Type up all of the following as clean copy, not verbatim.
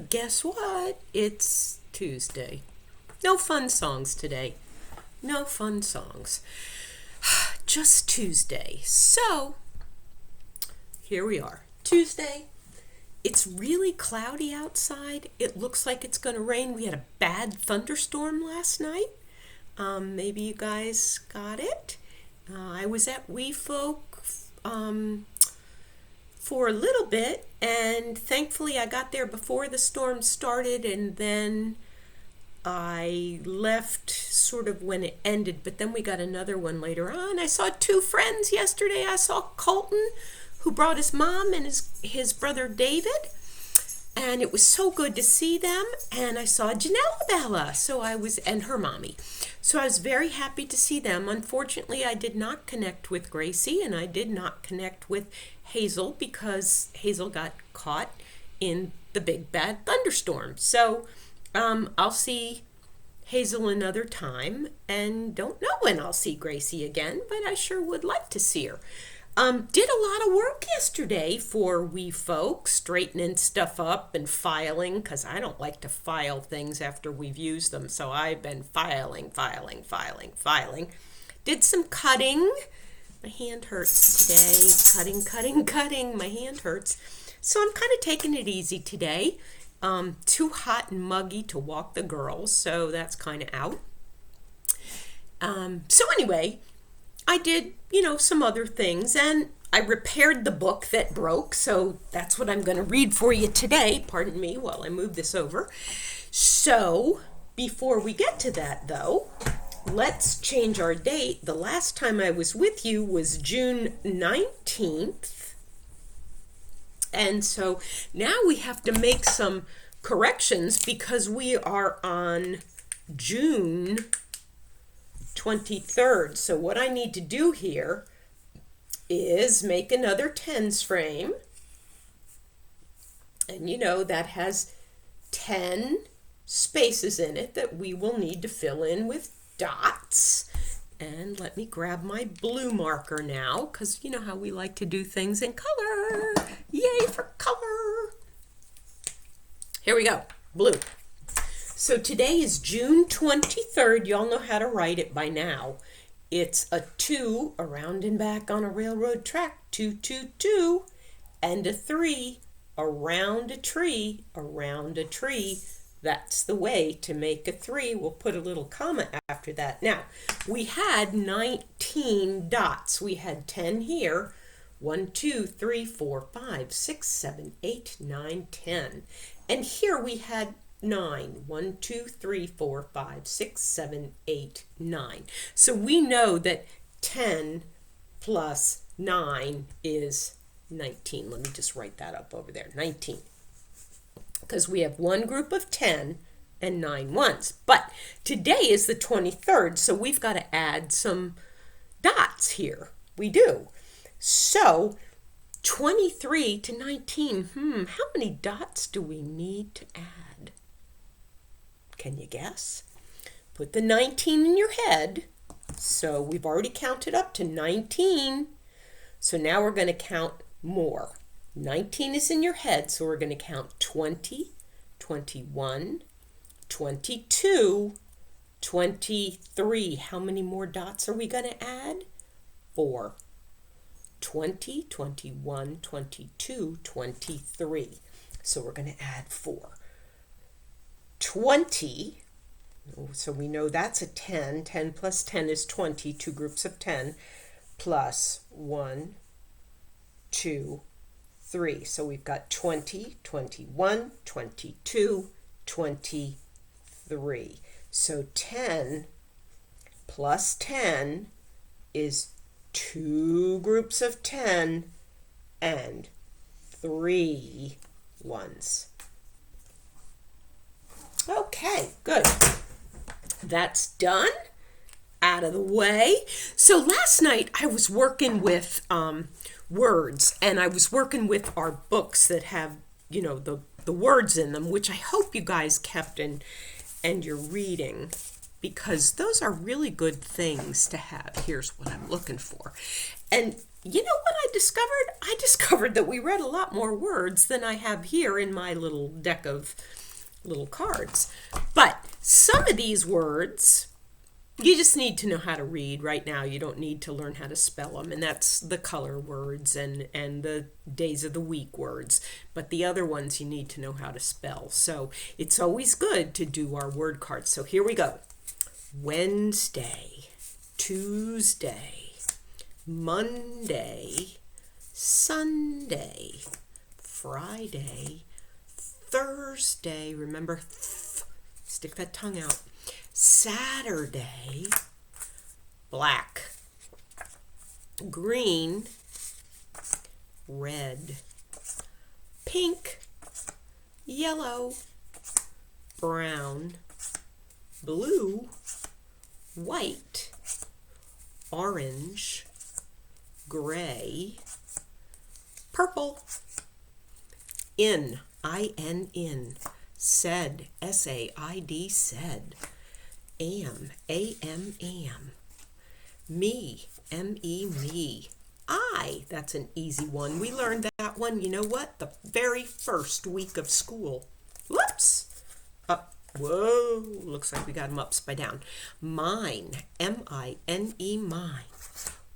But guess what? It's Tuesday. No fun songs today. No fun songs. Just Tuesday. So, here we are. Tuesday. It's really cloudy outside. It looks like it's going to rain. We had a bad thunderstorm last night. Maybe you guys got it. I was at We Folk for a little bit, and thankfully I got there before the storm started, and then I left sort of when it ended, but then we got another one later on. I saw two friends yesterday. I saw Colton, who brought his mom and his brother David, and it was so good to see them. And I saw Janella Bella, and her mommy. So I was very happy to see them. Unfortunately, I did not connect with Gracie, and I did not connect with Hazel because Hazel got caught in the big bad thunderstorm. So I'll see Hazel another time, and don't know when I'll see Gracie again, but I sure would like to see her. Did a lot of work yesterday for We Folks, straightening stuff up and filing, because I don't like to file things after we've used them, so I've been filing. Did some cutting. My hand hurts today. Cutting. My hand hurts. So I'm kind of taking it easy today. Too hot and muggy to walk the girls, so that's kind of out. So anyway, I did, some other things, and I repaired the book that broke, so that's what I'm going to read for you today. Pardon me while I move this over. So, before we get to that, though, let's change our date. The last time I was with you was June 19th, and so now we have to make some corrections because we are on June 23rd. So what I need to do here is make another tens frame. And that has 10 spaces in it that we will need to fill in with dots. And let me grab my blue marker now, because you know how we like to do things in color. Yay for color. Here we go, blue. So today is June 23rd. Y'all know how to write it by now. It's a 2 around and back on a railroad track, 2, 2, 2, and a 3 around a tree, around a tree. That's the way to make a 3. We'll put a little comma after that. Now, we had 19 dots. We had 10 here. 1, 2, 3, 4, 5, 6, 7, 8, 9, 10. And here we had 9. 1, 2, 3, 4, 5, 6, 7, 8, 9. So we know that 10 plus 9 is 19. Let me just write that up over there. 19. Because we have one group of 10 and 9 ones. But today is the 23rd, so we've got to add some dots here. We do. So 23 to 19, how many dots do we need to add? Can you guess? Put the 19 in your head. So we've already counted up to 19. So now we're going to count more. 19 is in your head, so we're going to count 20, 21, 22, 23. How many more dots are we going to add? 4. 20, 21, 22, 23. So we're going to add 4. 20, so we know that's a 10. 10 plus 10 is 20, two groups of 10, plus 1, 2, 3. So we've got 20, 21, 22, 23. So 10 plus 10 is 2 groups of 10 and 3 ones. Okay, good. That's done. Out of the way. So last night I was working with words, and I was working with our books that have, the words in them, which I hope you guys kept and you're reading, because those are really good things to have. Here's what I'm looking for. And you know what I discovered? I discovered that we read a lot more words than I have here in my little deck of little cards. But some of these words, you just need to know how to read right now. You don't need to learn how to spell them. And that's the color words and the days of the week words. But the other ones you need to know how to spell. So it's always good to do our word cards. So here we go. Wednesday, Tuesday, Monday, Sunday, Friday, Thursday. Remember, stick that tongue out. Saturday, black, green, red, pink, yellow, brown, blue, white, orange, gray, purple, in, I-N, said, S-A-I-D, said, am, am, me, M-E, me, I, that's an easy one. We learned that one, you know what? The very first week of school. Whoops! Whoa, looks like we got them upside down. Mine, M-I-N-E, mine.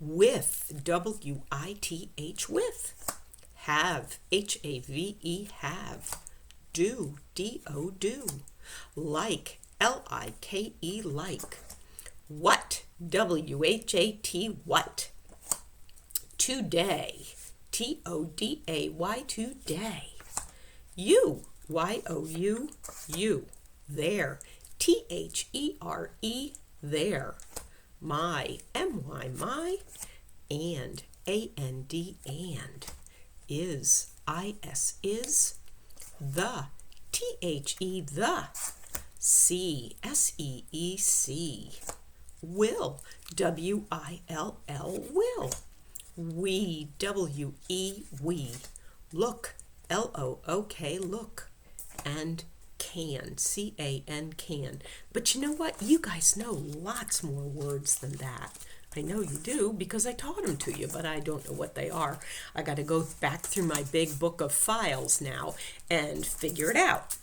With, W-I-T-H, with. Have, H-A-V-E, have. Do, D-O, do. Like, L-I-K-E, like. What, W-H-A-T, what. Today, T-O-D-A-Y, today. You, Y-O-U, you. There, T-H-E-R-E, there. My, M-Y, my. And, A-N-D, and. Is, I-S, is. The, T-H-E, the. See, S-E-E-C. Will, W-I-L-L, will. We, W-E, we. Look, L-O-O-K, look. And can, C-A-N, can. But you know what? You guys know lots more words than that. I know you do because I taught them to you, but I don't know what they are. I got to go back through my big book of files now and figure it out.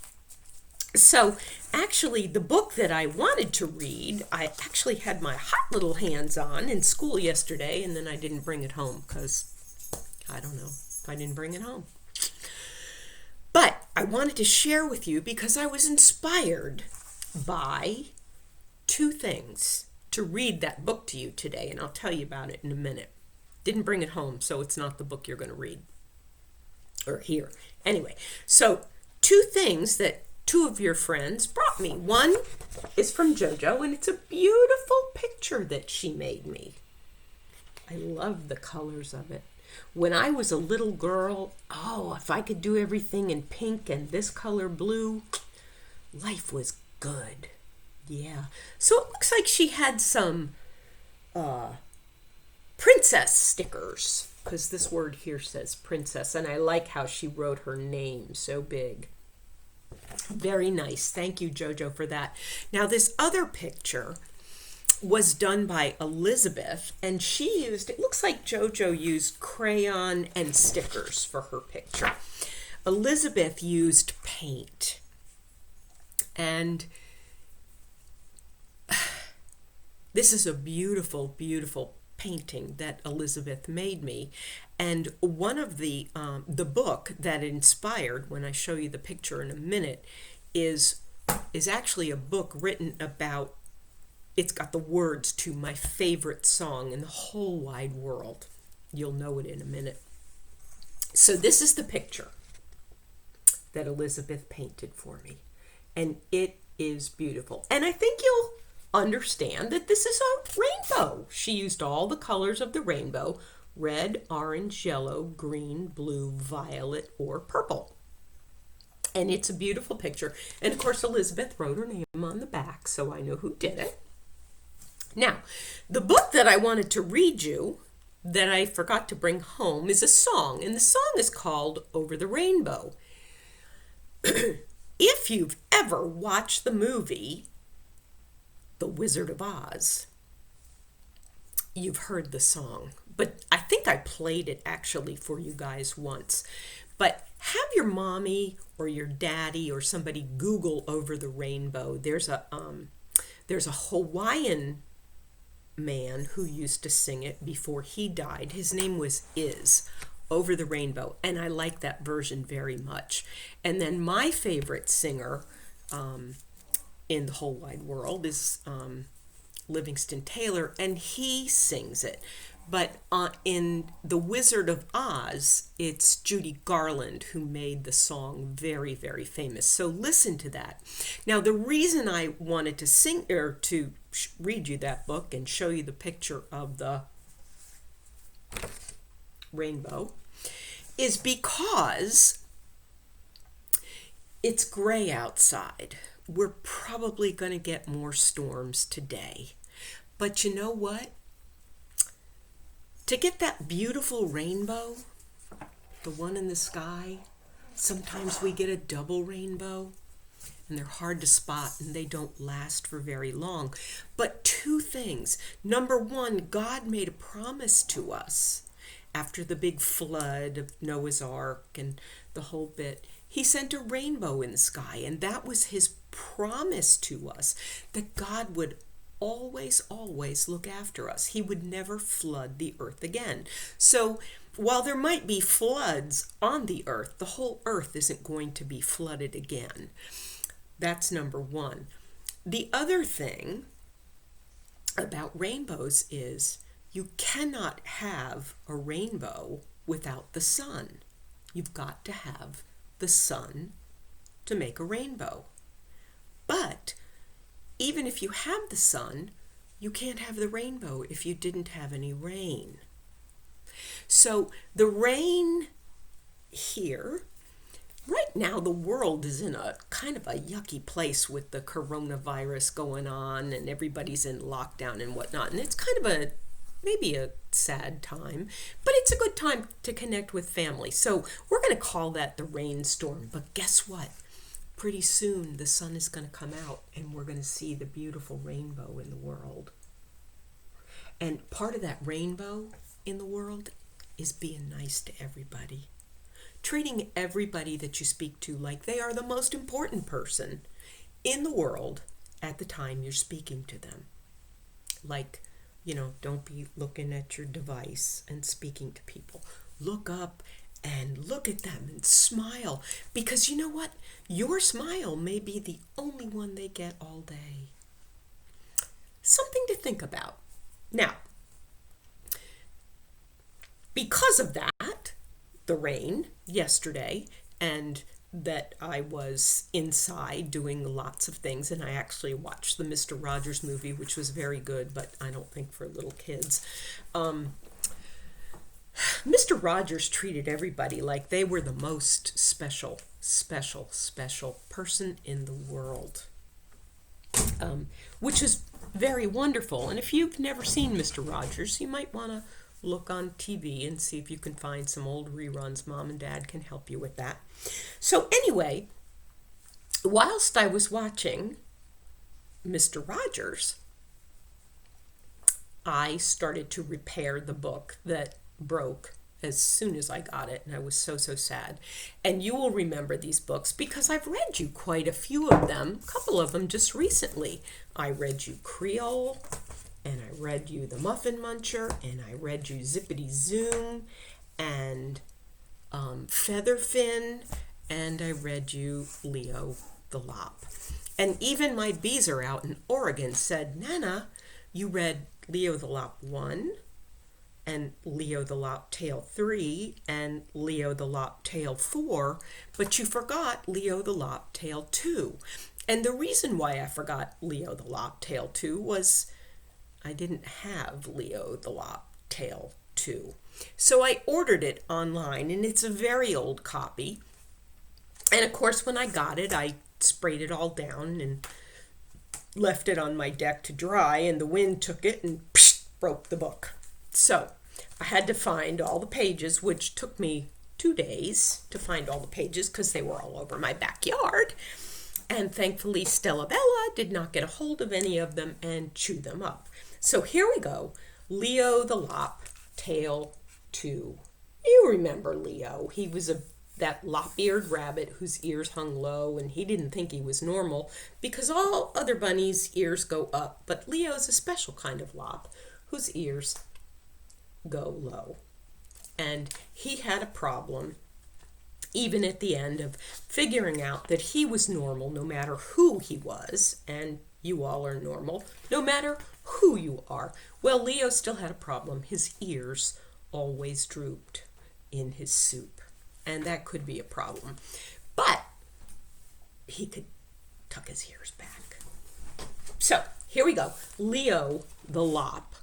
So actually the book that I wanted to read, I actually had my hot little hands on in school yesterday, and then I didn't bring it home because I don't know, I didn't bring it home. But I wanted to share with you because I was inspired by two things to read that book to you today, and I'll tell you about it in a minute. Didn't bring it home, so it's not the book you're going to read or hear. Anyway, so two things that two of your friends brought me. One is from JoJo, and it's a beautiful picture that she made me. I love the colors of it. When I was a little girl, oh, if I could do everything in pink and this color blue, life was good. Yeah. So it looks like she had some princess stickers, because this word here says princess, and I like how she wrote her name so big. Very nice. Thank you, JoJo, for that. Now, this other picture was done by Elizabeth, and she used, it looks like JoJo used crayon and stickers for her picture. Elizabeth used paint. And this is a beautiful, beautiful painting that Elizabeth made me. And one of the book that inspired, when I show you the picture in a minute, is actually a book written about, it's got the words to my favorite song in the whole wide world. You'll know it in a minute. So this is the picture that Elizabeth painted for me. And it is beautiful. And I think you'll understand that this is a rainbow. She used all the colors of the rainbow: red, orange, yellow, green, blue, violet, or purple. And it's a beautiful picture. And of course, Elizabeth wrote her name on the back, so I know who did it. Now, the book that I wanted to read you, that I forgot to bring home, is a song. And the song is called Over the Rainbow. If you've ever watched the movie The Wizard of Oz, you've heard the song but I think I played it actually for you guys once. But have your mommy or your daddy or somebody Google Over the Rainbow. There's a Hawaiian man who used to sing it before he died. His name was Over the Rainbow, and I like that version very much. And then my favorite singer in the whole wide world is Livingston Taylor, and he sings it. But in The Wizard of Oz, it's Judy Garland who made the song very, very famous. So listen to that. Now, the reason I wanted to sing or to read you that book and show you the picture of the rainbow is because it's gray outside. We're probably going to get more storms today. But you know what? To get that beautiful rainbow, the one in the sky, sometimes we get a double rainbow, and they're hard to spot and they don't last for very long. But two things. Number one, God made a promise to us after the big flood of Noah's Ark and the whole bit. He sent a rainbow in the sky, and that was his promise to us, that God would always, always look after us. He would never flood the earth again. So while there might be floods on the earth, the whole earth isn't going to be flooded again. That's number one. The other thing about rainbows is you cannot have a rainbow without the sun. You've got to have the sun to make a rainbow. But even if you have the sun, you can't have the rainbow if you didn't have any rain. So the rain here, right now the world is in a kind of a yucky place with the coronavirus going on and everybody's in lockdown and whatnot. And it's kind of maybe a sad time, but it's a good time to connect with family. So we're going to call that the rainstorm. But guess what? Pretty soon the sun is going to come out and we're going to see the beautiful rainbow in the world. And part of that rainbow in the world is being nice to everybody. Treating everybody that you speak to like they are the most important person in the world at the time you're speaking to them. Like, don't be looking at your device and speaking to people. Look up and look at them and smile, because you know what? Your smile may be the only one they get all day. Something to think about. Now, because of that, the rain yesterday, and that I was inside doing lots of things, and I actually watched the Mr. Rogers movie, which was very good, but I don't think for little kids. Mr. Rogers treated everybody like they were the most special person in the world, which is very wonderful. And if you've never seen Mr. Rogers, you might want to look on TV and see if you can find some old reruns. Mom and Dad can help you with that. So anyway, whilst I was watching Mr. Rogers, I started to repair the book that broke as soon as I got it, and I was so sad. And you will remember these books because I've read you quite a few of them, a couple of them just recently. I read you Creole, and I read you The Muffin Muncher, and I read you Zippity Zoom, and Featherfin, and I read you Leo the Lop. And even my beezer out in Oregon said, Nana, you read Leo the Lop 1, and Leo the Lop Tale 3, and Leo the Lop Tale 4, but you forgot Leo the Lop Tale 2. And the reason why I forgot Leo the Lop Tale 2 was I didn't have Leo the Lop Tale 2. So I ordered it online, and it's a very old copy. And of course, when I got it, I sprayed it all down and left it on my deck to dry, and the wind took it and broke the book. So I had to find all the pages, which took me 2 days to find all the pages because they were all over my backyard. And thankfully, Stella Bella did not get a hold of any of them and chew them up. So here we go, Leo the Lop, Tale 2. You remember Leo. He was that lop-eared rabbit whose ears hung low, and he didn't think he was normal because all other bunnies' ears go up, but Leo's a special kind of lop whose ears go low. And he had a problem even at the end of figuring out that he was normal no matter who he was, and you all are normal no matter who you are. Well, Leo still had a problem. His ears always drooped in his soup, and that could be a problem. But he could tuck his ears back. So, here we go. Leo the Lop,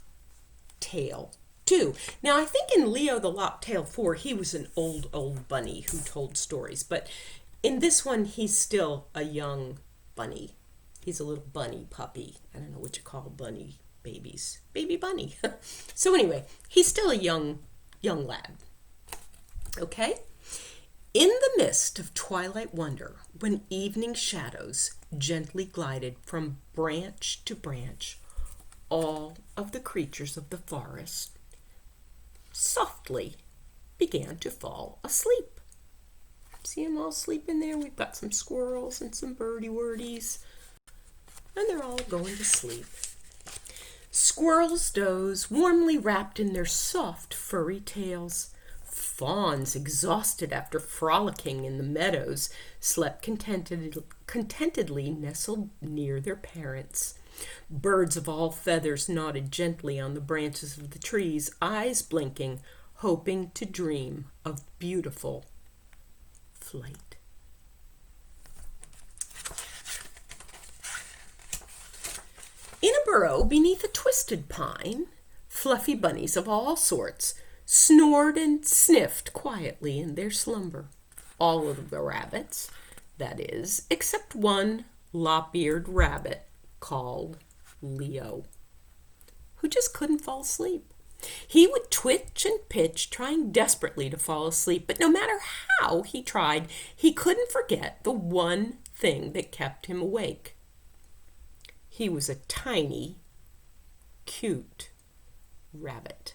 Tale 2. Now, I think in Leo the Lop, Tale 4, he was an old bunny who told stories. But in this one, he's still a young bunny. He's a little bunny puppy. I don't know what you call bunny babies. Baby bunny. So anyway, he's still a young lad. Okay? In the mist of twilight wonder, when evening shadows gently glided from branch to branch, all of the creatures of the forest softly began to fall asleep. See them all sleeping there? We've got some squirrels and some birdie-wordies, and they're all going to sleep. Squirrels doze, warmly wrapped in their soft, furry tails. Fawns, exhausted after frolicking in the meadows, slept contentedly nestled near their parents. Birds of all feathers nodded gently on the branches of the trees, eyes blinking, hoping to dream of beautiful flight. In a burrow beneath a twisted pine, fluffy bunnies of all sorts snored and sniffed quietly in their slumber. All of the rabbits, that is, except one lop-eared rabbit called Leo, who just couldn't fall asleep. He would twitch and pitch, trying desperately to fall asleep, but no matter how he tried, he couldn't forget the one thing that kept him awake. He was a tiny, cute rabbit.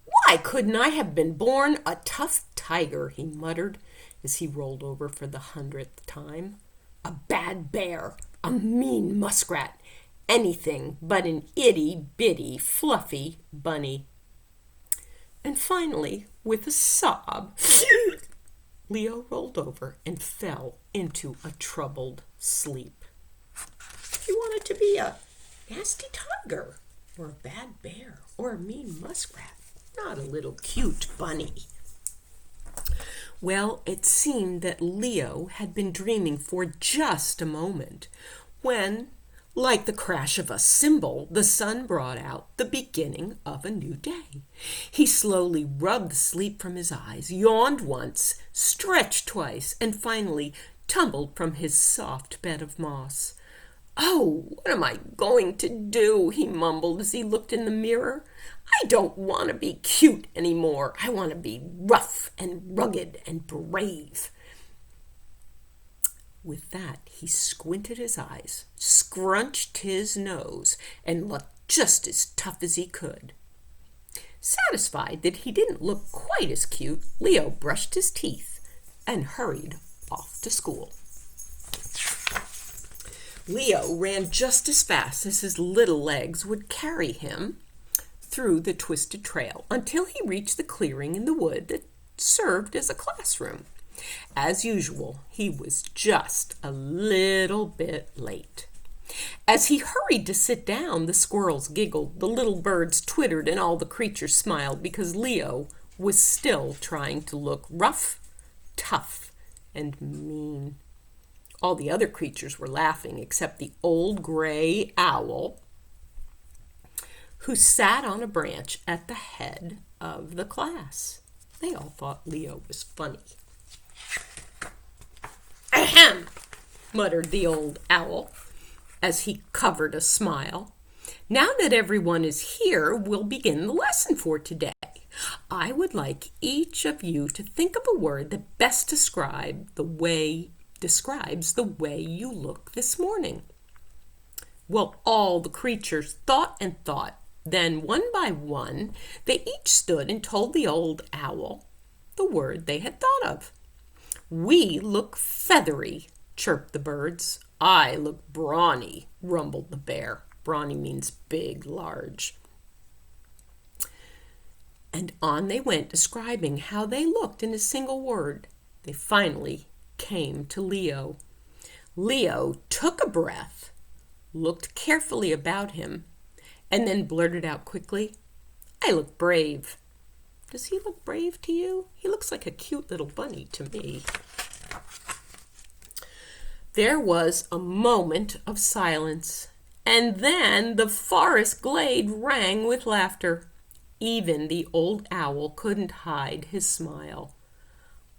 "Why couldn't I have been born a tough tiger?" he muttered as he rolled over for the 100th time. "A bad bear, a mean muskrat, anything but an itty-bitty, fluffy bunny." And finally, with a sob, Leo rolled over and fell into a troubled sleep. He wanted to be a nasty tiger, or a bad bear, or a mean muskrat, not a little cute bunny. Well, it seemed that Leo had been dreaming for just a moment when, like the crash of a cymbal, the sun brought out the beginning of a new day. He slowly rubbed the sleep from his eyes, yawned once, stretched twice, and finally tumbled from his soft bed of moss. "Oh, what am I going to do?" he mumbled as he looked in the mirror. "I don't want to be cute anymore. I want to be rough and rugged and brave." With that, he squinted his eyes, scrunched his nose, and looked just as tough as he could. Satisfied that he didn't look quite as cute, Leo brushed his teeth and hurried off to school. Leo ran just as fast as his little legs would carry him through the twisted trail until he reached the clearing in the wood that served as a classroom. As usual, he was just a little bit late. As he hurried to sit down, the squirrels giggled, the little birds twittered, and all the creatures smiled because Leo was still trying to look rough, tough, and mean. All the other creatures were laughing except the old gray owl, who sat on a branch at the head of the class. They all thought Leo was funny. "Ahem," muttered the old owl as he covered a smile. "Now that everyone is here, we'll begin the lesson for today. I would like each of you to think of a word that best describes the way you look this morning." Well, all the creatures thought and thought, Then, one by one, they each stood and told the old owl the word they had thought of. "We look feathery," chirped the birds. "I look brawny," rumbled the bear. Brawny means big, large. And on they went, describing how they looked in a single word. They finally came to Leo. Leo took a breath, looked carefully about him, and then blurted out quickly, "I look brave." Does he look brave to you? He looks like a cute little bunny to me. There was a moment of silence, and then the forest glade rang with laughter. Even the old owl couldn't hide his smile.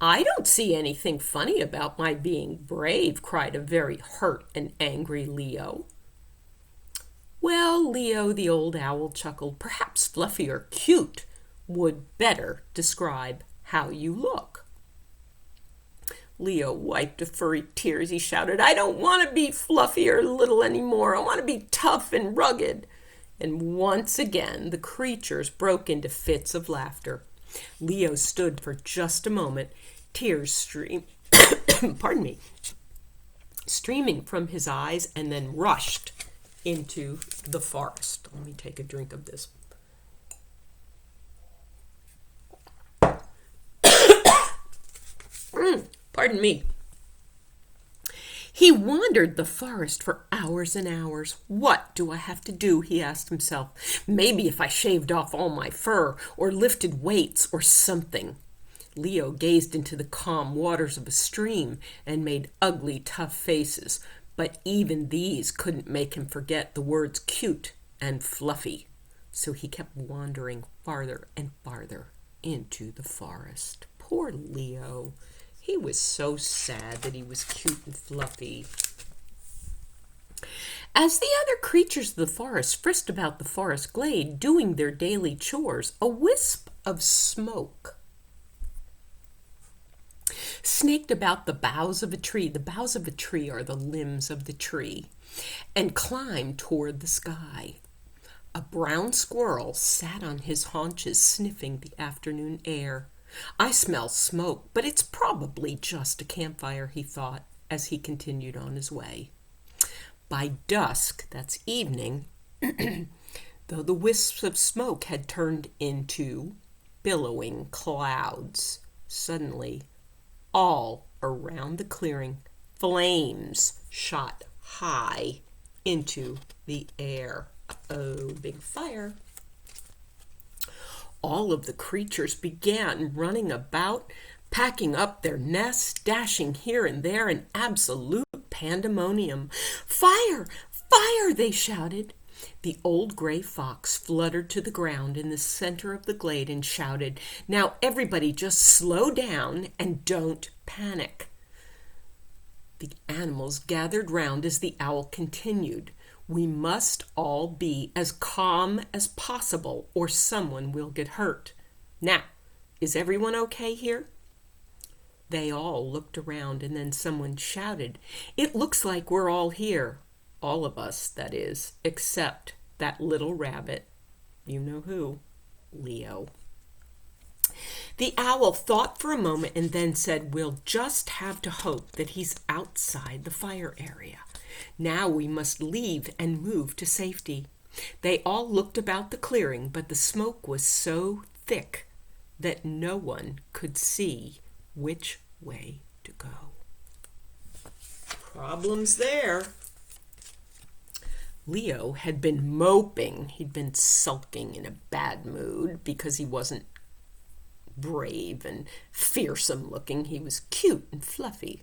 "I don't see anything funny about my being brave," cried a very hurt and angry Leo. "Well, Leo," the old owl chuckled, "perhaps fluffy or cute would better describe how you look." Leo wiped a furry tears. He shouted, "I don't want to be fluffy or little anymore. I want to be tough and rugged." And once again, the creatures broke into fits of laughter. Leo stood for just a moment, tears streaming from his eyes, and then rushed into the forest. Let me take a drink of this. Pardon me. He wandered the forest for hours and hours. "What do I have to do?" he asked himself. "Maybe if I shaved off all my fur, or lifted weights, or something." Leo gazed into the calm waters of a stream and made ugly, tough faces, but even these couldn't make him forget the words cute and fluffy. So he kept wandering farther and farther into the forest. Poor Leo. He was so sad that he was cute and fluffy. As the other creatures of the forest frisked about the forest glade, doing their daily chores, a wisp of smoke snaked about the boughs of a tree. The boughs of a tree are the limbs of the tree, and climbed toward the sky. A brown squirrel sat on his haunches, sniffing the afternoon air. "I smell smoke, but it's probably just a campfire," he thought, as he continued on his way. By dusk, that's evening, though the wisps of smoke had turned into billowing clouds, suddenly, all around the clearing, flames shot high into the air. Oh, big fire. All of the creatures began running about, packing up their nests, dashing here and there in absolute pandemonium. "Fire! Fire!" they shouted. The old gray fox fluttered to the ground in the center of the glade and shouted, "Now everybody just slow down and don't panic." The animals gathered round as the owl continued. "We must all be as calm as possible or someone will get hurt. Now, is everyone okay here?" They all looked around, and then someone shouted, "It looks like we're all here." All of us, that is, except that little rabbit. You know who? Leo. The owl thought for a moment and then said, "We'll just have to hope that he's outside the fire area. Now we must leave and move to safety." They all looked about the clearing, but the smoke was so thick that no one could see which way to go. Problems there. Leo had been moping. He'd been sulking in a bad mood because he wasn't brave and fearsome looking. He was cute and fluffy.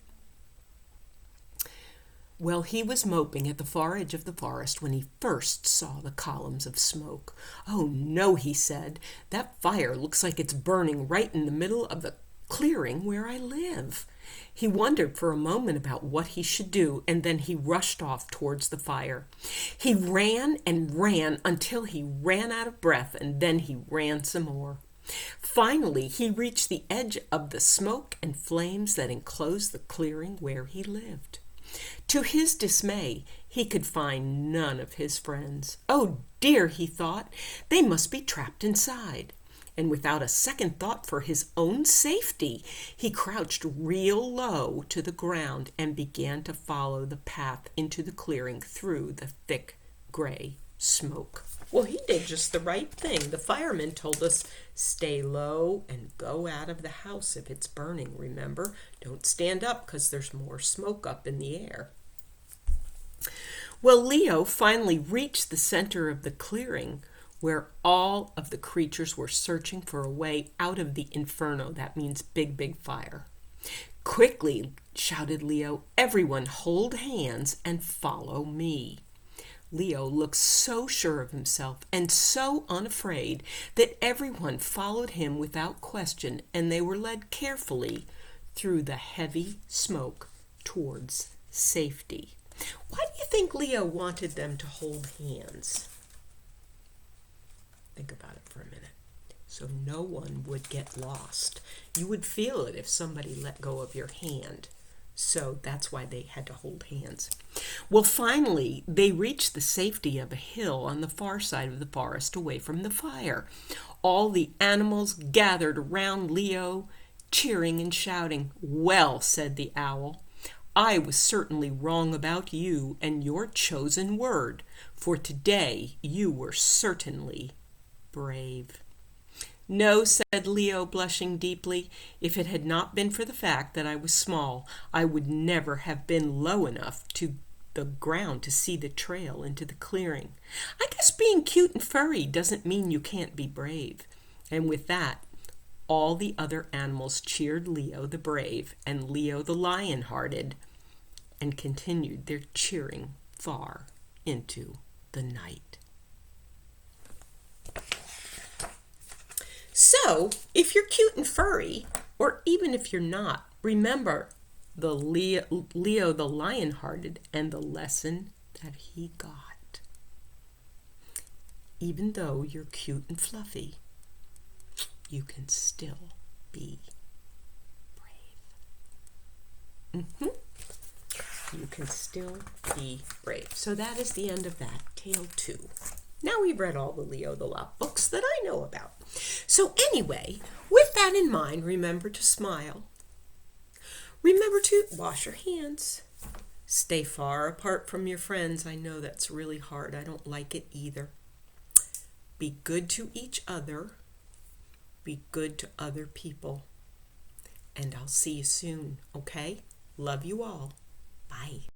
Well, he was moping at the far edge of the forest when he first saw the columns of smoke. "Oh no," he said, "that fire looks like it's burning right in the middle of the clearing where I live." He wondered for a moment about what he should do, and then he rushed off towards the fire. He ran and ran until he ran out of breath, and then he ran some more. Finally, he reached the edge of the smoke and flames that enclosed the clearing where he lived. To his dismay, he could find none of his friends. Oh dear, he thought, they must be trapped inside. And without a second thought for his own safety, he crouched real low to the ground and began to follow the path into the clearing through the thick gray smoke. Well, he did just the right thing. The fireman told us, stay low and go out of the house if it's burning, remember? Don't stand up because there's more smoke up in the air. Well, Leo finally reached the center of the clearing where all of the creatures were searching for a way out of the inferno. That means big, big fire. Quickly, shouted Leo, everyone hold hands and follow me. Leo looked so sure of himself and so unafraid that everyone followed him without question, and they were led carefully through the heavy smoke towards safety. Why do you think Leo wanted them to hold hands? Think about it for a minute. So no one would get lost. You would feel it if somebody let go of your hand. So that's why they had to hold hands. Well, finally, they reached the safety of a hill on the far side of the forest away from the fire. All the animals gathered around Leo, cheering and shouting. Well, said the owl, I was certainly wrong about you and your chosen word, for today you were certainly brave. No, said Leo, blushing deeply. If it had not been for the fact that I was small, I would never have been low enough to the ground to see the trail into the clearing. I guess being cute and furry doesn't mean you can't be brave. And with that, all the other animals cheered Leo the brave and Leo the lion-hearted and continued their cheering far into the night. So, if you're cute and furry, or even if you're not, remember the Leo the lion-hearted and the lesson that he got. Even though you're cute and fluffy, you can still be brave. You can still be brave. So that is the end of that, Tale 2. Now we've read all the Leo the Lop books that I know about. So anyway, with that in mind, remember to smile. Remember to wash your hands. Stay far apart from your friends. I know that's really hard. I don't like it either. Be good to each other. Be good to other people. And I'll see you soon, okay? Love you all. Bye.